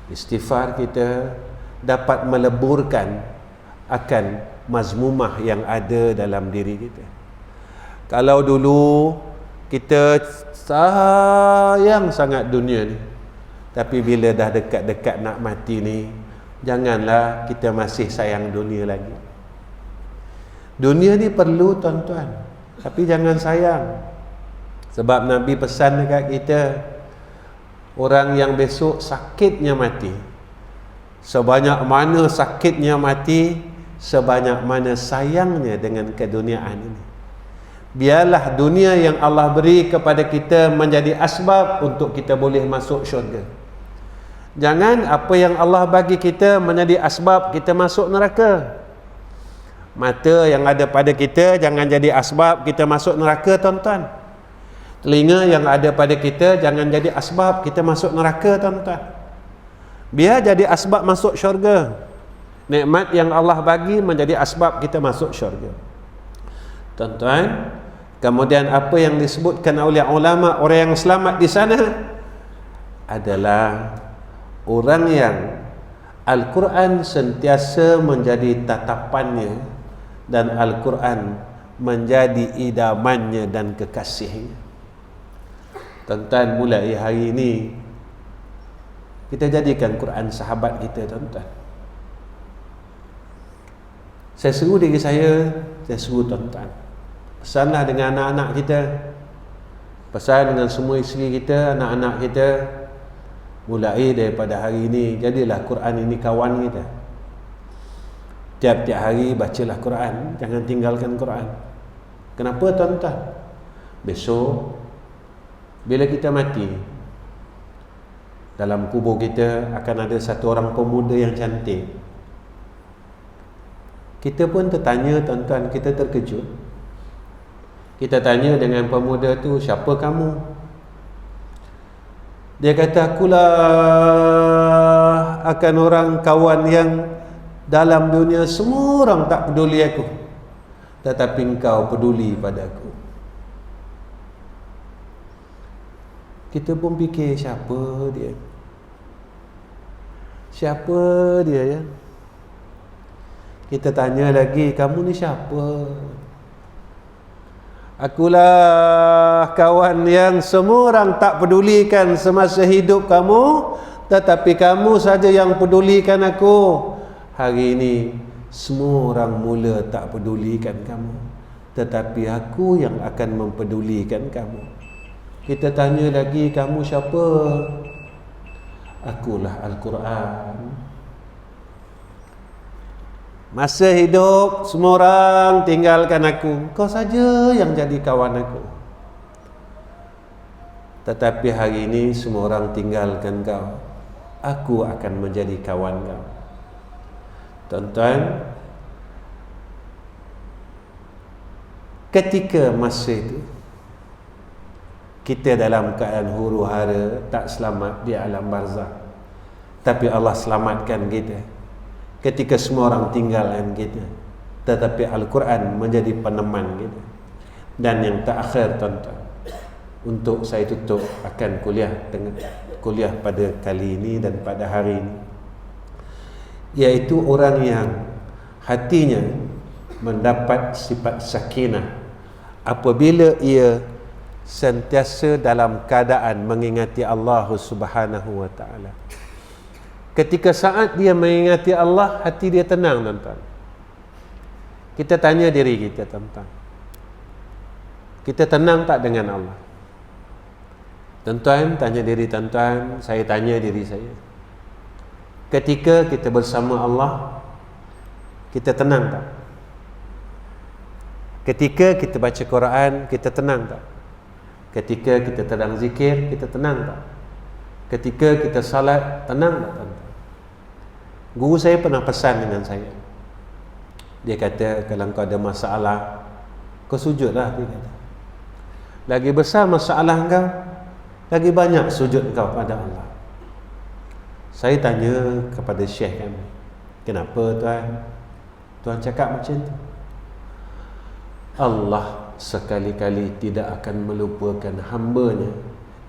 istighfar kita dapat meleburkan akan mazmumah yang ada dalam diri kita. Kalau dulu kita sayang sangat dunia ni, tapi bila dah dekat-dekat nak mati ni, janganlah kita masih sayang dunia lagi. Dunia ni perlu tuan-tuan, tapi jangan sayang. Sebab Nabi pesan dekat kita, orang yang besok sakitnya mati, sebanyak mana sakitnya mati, sebanyak mana sayangnya dengan keduniaan ini. Biarlah dunia yang Allah beri kepada kita menjadi asbab untuk kita boleh masuk syurga. Jangan apa yang Allah bagi kita menjadi asbab kita masuk neraka. Mata yang ada pada kita jangan jadi asbab kita masuk neraka, tuan-tuan. Telinga yang ada pada kita jangan jadi asbab kita masuk neraka, tuan-tuan. Biar jadi asbab masuk syurga. Nikmat yang Allah bagi menjadi asbab kita masuk syurga, tuan-tuan. Kemudian apa yang disebutkan oleh ulama, orang yang selamat di sana adalah orang yang Al-Quran sentiasa menjadi tatapannya dan Al-Quran menjadi idamannya dan kekasihnya. Tuan-tuan, mulai hari ini kita jadikan Quran sahabat kita, tuan-tuan. Saya seru diri saya seru tuan-tuan. Pesanlah dengan anak-anak kita, pesan dengan semua isteri kita, anak-anak kita, mulai daripada hari ini jadilah Quran ini kawan kita. Tiap-tiap hari bacalah Quran, jangan tinggalkan Quran. Kenapa, tuan-tuan? Besok bila kita mati, dalam kubur kita akan ada satu orang pemuda yang cantik. Kita pun tertanya, tuan-tuan, kita terkejut. Kita tanya dengan pemuda tu, siapa kamu? Dia kata, akulah akan orang kawan yang dalam dunia semua orang tak peduli aku, tetapi engkau peduli pada aku. Kita pun fikir, siapa dia? Siapa dia, ya? Kita tanya lagi, kamu ni siapa? Akulah kawan yang semua orang tak pedulikan semasa hidup kamu, tetapi kamu saja yang pedulikan aku. Hari ini semua orang mula tak pedulikan kamu, tetapi aku yang akan mempedulikan kamu. Kita tanya lagi, kamu siapa? Akulah Al-Quran. Masa hidup semua orang tinggalkan aku, kau saja yang jadi kawan aku. Tetapi hari ini semua orang tinggalkan kau, aku akan menjadi kawan kau. Tuan-tuan, ketika masa itu kita dalam keadaan huru-hara, tak selamat di alam barzakh, tapi Allah selamatkan kita ketika semua orang tinggalkan kita, tetapi Al-Quran menjadi peneman kita. Dan yang terakhir, tuan-tuan, untuk saya tutup akan kuliah pada kali ini dan pada hari ini, iaitu orang yang hatinya mendapat sifat sakinah apabila ia sentiasa dalam keadaan mengingati Allah Subhanahu wa ta'ala. Ketika saat dia mengingati Allah, hati dia tenang, tuan-tuan. Kita tanya diri kita, tuan-tuan, kita tenang tak dengan Allah? Tuan-tuan, tanya diri tuan-tuan, saya tanya diri saya. Ketika kita bersama Allah, kita tenang tak? Ketika kita baca Quran, kita tenang tak? Ketika kita sedang zikir, kita tenang tak? Ketika kita salat, tenang tak, tuan-tuan? Guru saya pernah pesan dengan saya. Dia kata, kalau kau ada masalah, kau sujudlah, dia kata. Lagi besar masalah kau, lagi banyak sujud kau pada Allah. Saya tanya kepada syekh kami, Kenapa Tuhan? Tuhan cakap macam tu. Allah sekali-kali tidak akan melupakan hamba-Nya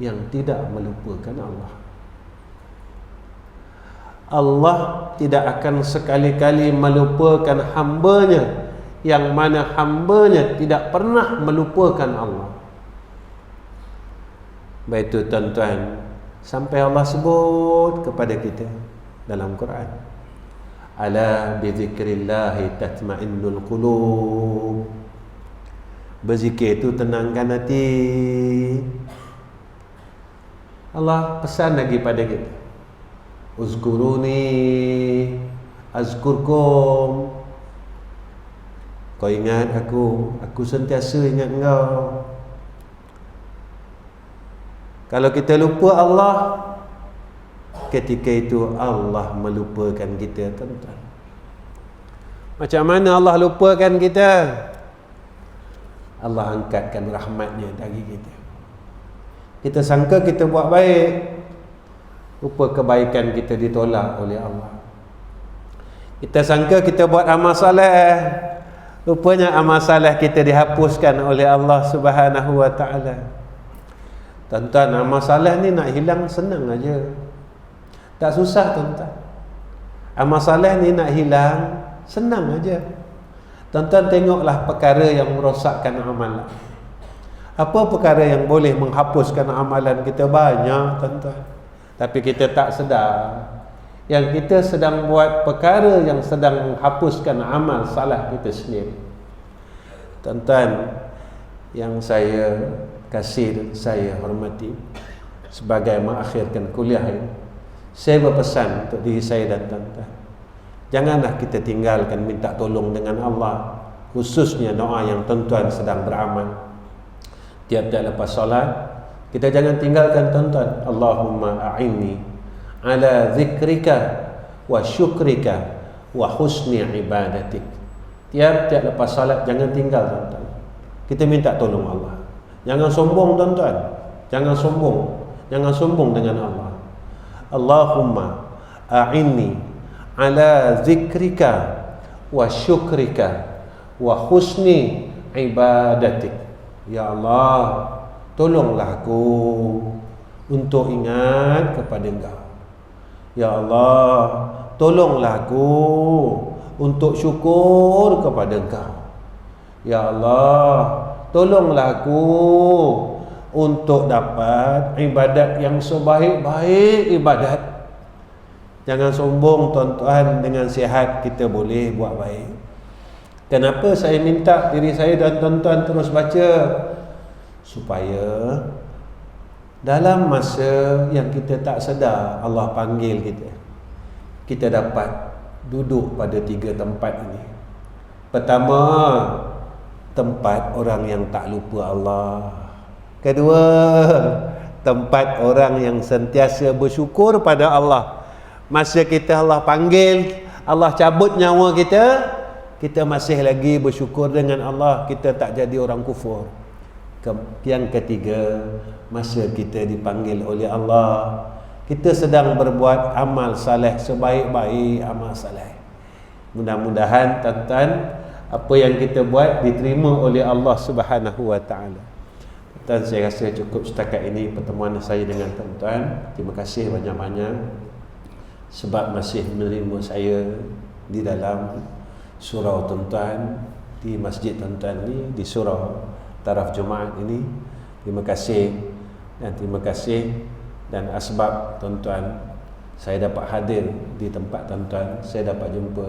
yang tidak melupakan Allah. Allah tidak akan sekali-kali melupakan hamba-Nya yang mana hamba-Nya tidak pernah melupakan Allah. Baik itu tuan-tuan, sampai Allah sebut kepada kita dalam Quran, ala bizikrillahi tatma'innul qulub. Berzikir itu tenangkan hati. Allah pesan lagi pada kita, uzkuruni azkurkum. Kau ingat aku sentiasa ingat engkau. Kalau kita lupa Allah, ketika itu Allah melupakan kita, tuan-tuan. Macam mana Allah lupakan kita? Allah angkatkan rahmat-Nya dari kita. Kita sangka kita buat baik, rupa kebaikan kita ditolak oleh Allah. Kita sangka kita buat amal soleh, rupanya amal soleh kita dihapuskan oleh Allah Subhanahu wa taala. Tuan-tuan, amal soleh ni nak hilang senang aja. Tak susah tuan-tuan. Amal soleh ni nak hilang senang aja. Tuan-tuan tengoklah perkara yang merosakkan amalan. Apa perkara yang boleh menghapuskan amalan kita? Banyak tuan-tuan. Tapi kita tak sedar yang kita sedang buat perkara yang sedang menghapuskan amal salah kita sendiri. Tuan-tuan yang saya kasih dan saya hormati, sebagai mengakhirkan kuliah ini, saya berpesan untuk diri saya dan tuan-tuan, janganlah kita tinggalkan minta tolong dengan Allah, khususnya doa yang tuan-tuan sedang beramal. Tiap-tiap lepas solat, kita jangan tinggalkan tuan-tuan, Allahumma a'inni ala zikrika wa syukrika wa husni ibadatik. Tiap-tiap lepas salat jangan tinggal tuan-tuan. Kita minta tolong Allah. Jangan sombong tuan-tuan. Jangan sombong. Jangan sombong dengan Allah. Allahumma a'inni ala zikrika wa syukrika wa husni ibadatik. Ya Allah, tolonglah aku untuk ingat kepada Engkau. Ya Allah, tolonglah aku untuk syukur kepada Engkau. Ya Allah, tolonglah aku untuk dapat ibadat yang sebaik-baik ibadat. Jangan sombong tuan-tuan, dengan sihat kita boleh buat baik. Kenapa saya minta diri saya dan tuan-tuan terus baca? Supaya dalam masa yang kita tak sedar Allah panggil kita, kita dapat duduk pada 3 tempat ini. Pertama, tempat orang yang tak lupa Allah. Kedua, tempat orang yang sentiasa bersyukur pada Allah. Masa kita Allah panggil, Allah cabut nyawa kita, kita masih lagi bersyukur dengan Allah, kita tak jadi orang kufur. Yang ketiga, masa kita dipanggil oleh Allah, kita sedang berbuat amal saleh, sebaik-baik amal saleh. Mudah-mudahan tuan-tuan, apa yang kita buat diterima oleh Allah Subhanahu wa taala. Dan saya rasa cukup setakat ini pertemuan saya dengan tuan-tuan. Terima kasih banyak-banyak sebab masih menerima saya di dalam surau tuan-tuan, di masjid tuan-tuan ni, di surau taraf Jumaat ini. Terima kasih dan asbab tuan-tuan saya dapat hadir di tempat tuan-tuan, saya dapat jumpa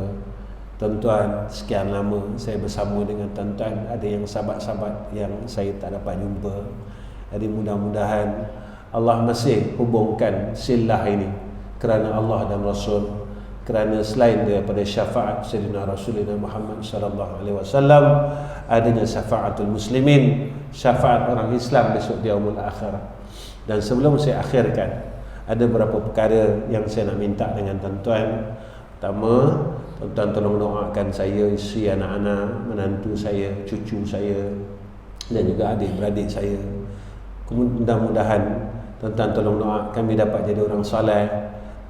tuan-tuan. Sekian lama saya bersama dengan tuan-tuan, ada yang sahabat-sahabat yang saya tak dapat jumpa. Jadi mudah-mudahan Allah masih hubungkan silah ini kerana Allah dan Rasul, kerana selain daripada syafaat Sayyidina Rasulullah Muhammad sallallahu alaihi wasallam, adanya syafaatul muslimin, syafaat orang Islam besok di yaumul akhirah. Dan sebelum saya akhirkan, ada beberapa perkara yang saya nak minta dengan tuan-tuan. Pertama, tuan-tuan tolong doakan saya, isteri, anak-anak, menantu saya, cucu saya dan juga adik-beradik saya. Mudah-mudahan tuan-tuan tolong doa kami dapat jadi orang soleh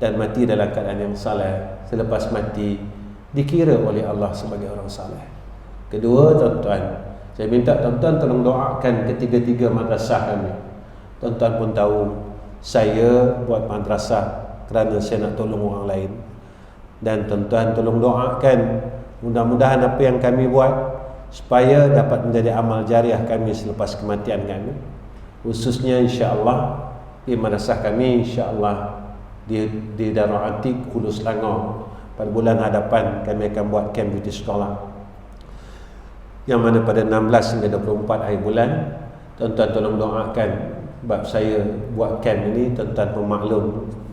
dan mati dalam keadaan yang saleh, selepas mati dikira oleh Allah sebagai orang saleh. Kedua, tuan-tuan, saya minta tuan-tuan tolong doakan ketiga-tiga madrasah kami. Tuan-tuan pun tahu saya buat madrasah kerana saya nak tolong orang lain. Dan tuan-tuan tolong doakan mudah-mudahan apa yang kami buat supaya dapat menjadi amal jariah kami selepas kematian kami. Khususnya insya-Allah di madrasah kami, insya-Allah di Darul Atik Hulu Selangor, pada bulan hadapan kami akan buat camp beauty sekolah, yang mana pada 16 hingga 24 hari bulan. Tuan-tuan tolong doakan bab saya buat camp ini. Tuan-tuan pemaklum,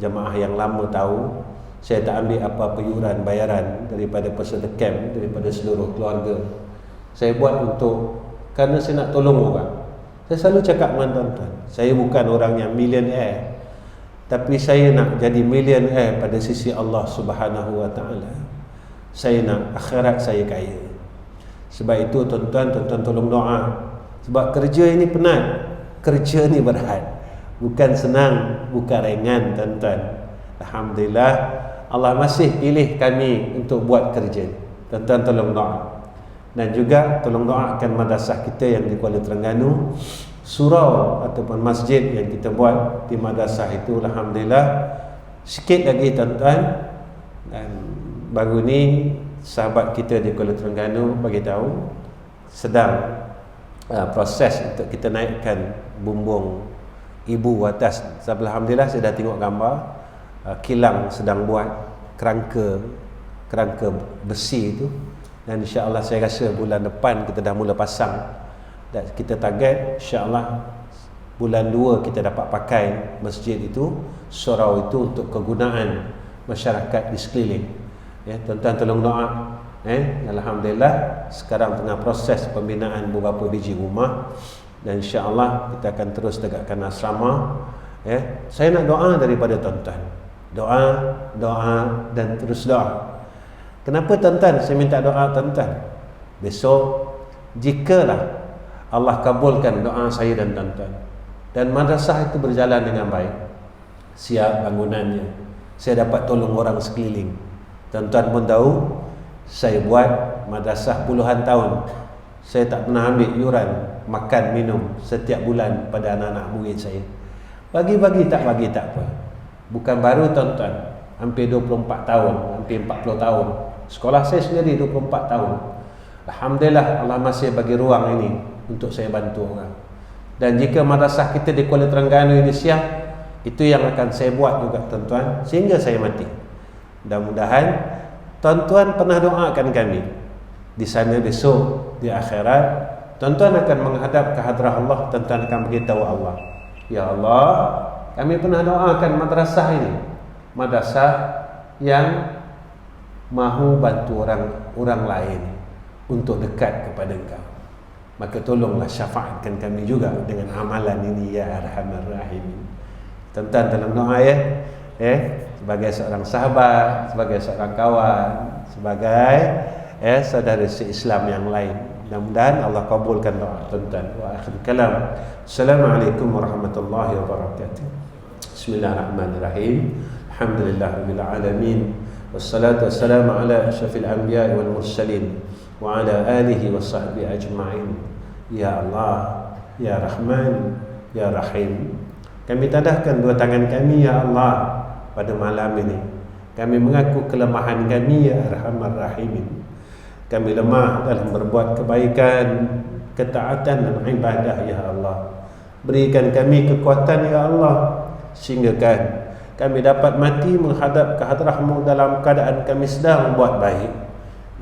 jemaah yang lama tahu saya tak ambil apa-apa yuran bayaran daripada peserta camp, daripada seluruh keluarga. Saya buat untuk kerana saya nak tolong orang. Saya selalu cakap dengan tuan-tuan, saya bukan orang yang millionaire, tapi saya nak jadi millionaire pada sisi Allah Subhanahu wa taala. Saya nak akhirat saya kaya. Sebab itu tuan-tuan tolong doa. Sebab kerja ini penat, kerja ni berat, bukan senang, bukan ringan tuan-tuan. Alhamdulillah Allah masih pilih kami untuk buat kerja. Tuan-tuan tolong doa. Dan juga tolong doakan madrasah kita yang di Kuala Terengganu, surau ataupun masjid yang kita buat di madrasah itu, alhamdulillah sikit lagi tuan-tuan. Dan baru ni sahabat kita di Kuala Terengganu bagi tahu sedang proses untuk kita naikkan bumbung ibu atas. Alhamdulillah saya dah tengok gambar kilang sedang buat kerangka besi itu, dan insya-Allah saya rasa bulan depan kita dah mula pasang, dan kita target insya-Allah bulan 2 kita dapat pakai masjid itu, surau itu untuk kegunaan masyarakat di sekeliling. Ya, tuan-tuan tolong doa. Alhamdulillah sekarang tengah proses pembinaan beberapa biji rumah, dan insya-Allah kita akan terus tegakkan asrama. Saya nak doa daripada tuan-tuan. Doa dan terus doa. Kenapa tuan-tuan saya minta doa tuan-tuan? Besok jikalah Allah kabulkan doa saya dan tuan-tuan, dan madrasah itu berjalan dengan baik, siap bangunannya, saya dapat tolong orang sekeliling. Tuan-tuan pun tahu saya buat madrasah puluhan tahun, saya tak pernah ambil yuran makan minum setiap bulan pada anak-anak murid saya. Bagi-bagi tak bagi tak apa. Bukan baru tuan-tuan, hampir 24 tahun, hampir 40 tahun. Sekolah saya sendiri 24 tahun. Alhamdulillah Allah masih bagi ruang ini untuk saya bantu orang. Dan jika madrasah kita di Kuala Terengganu ini siap, itu yang akan saya buat juga tuan-tuan sehingga saya mati. Mudah-mudahan tuan-tuan pernah doakan kami di sana besok di akhirat, tuan-tuan akan menghadap ke hadrah Allah, tuan-tuan akan beritahu Allah, ya Allah, kami pernah doakan madrasah ini, madrasah yang mahu bantu orang lain untuk dekat kepada Engkau, maka tolonglah syafaatkan kami juga dengan amalan ini ya Arhamar Rahimin. Tuan-tuan tolong doa ya, sebagai seorang sahabat, sebagai seorang kawan, sebagai saudara se-Islam yang lain. Mudah-mudahan Allah kabulkan doa tuan-tuan. Wa akhir kalam. Assalamualaikum warahmatullahi wabarakatuh. Bismillahirrahmanirrahim. Alhamdulillahirabbil alamin. Wassalatu wassalamu ala asyrafil anbiya'i wal mursalin wa ala alihi washabbihi ajma'in. Ya Allah, ya Rahman, ya Rahim. Kami tadahkan dua tangan kami ya Allah pada malam ini. Kami mengaku kelemahan kami ya Arhamar Rahimin. Kami lemah dalam berbuat kebaikan, ketaatan dan ibadah ya Allah. Berikan kami kekuatan ya Allah, sehingga kami dapat mati menghadap ke hadrah-Mu dalam keadaan kami sedang buat baik.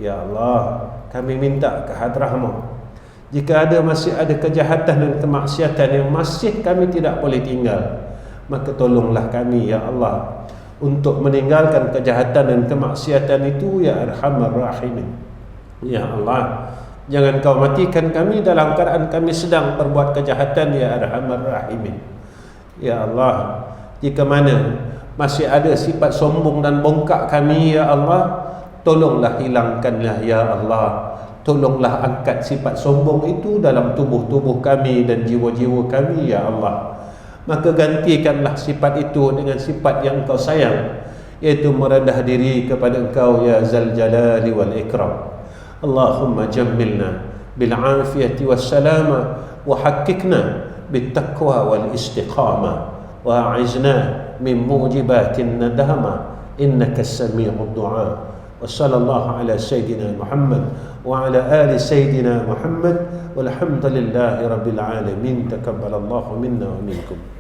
Ya Allah, kami minta ke hadrah-Mu, jika masih ada kejahatan dan kemaksiatan yang masih kami tidak boleh tinggal, maka tolonglah kami ya Allah untuk meninggalkan kejahatan dan kemaksiatan itu ya Arhamar Rahimin. Ya Allah, jangan Kau matikan kami dalam keadaan kami sedang berbuat kejahatan ya Arhamar Rahimin. Ya Allah, jika mana masih ada sifat sombong dan bongkak kami ya Allah, tolonglah hilangkanlah ya Allah. Tolonglah angkat sifat sombong itu dalam tubuh-tubuh kami dan jiwa-jiwa kami ya Allah. Maka gantikanlah sifat itu dengan sifat yang Kau sayang, yaitu merendah diri kepada Engkau ya Zal Jalali wal Ikram. Allahumma jammilna bil afiyati was salama wa hakkikna bit taqwa wal istiqamah wa a'izna min mujibatin nadama innaka as-sami'ud du'a. Wa sallallahu ala sayyidina Muhammad wa ala ali sayyidina Muhammad walhamdulillahi rabbil alamin. Taqabbalallahu minna wa minkum.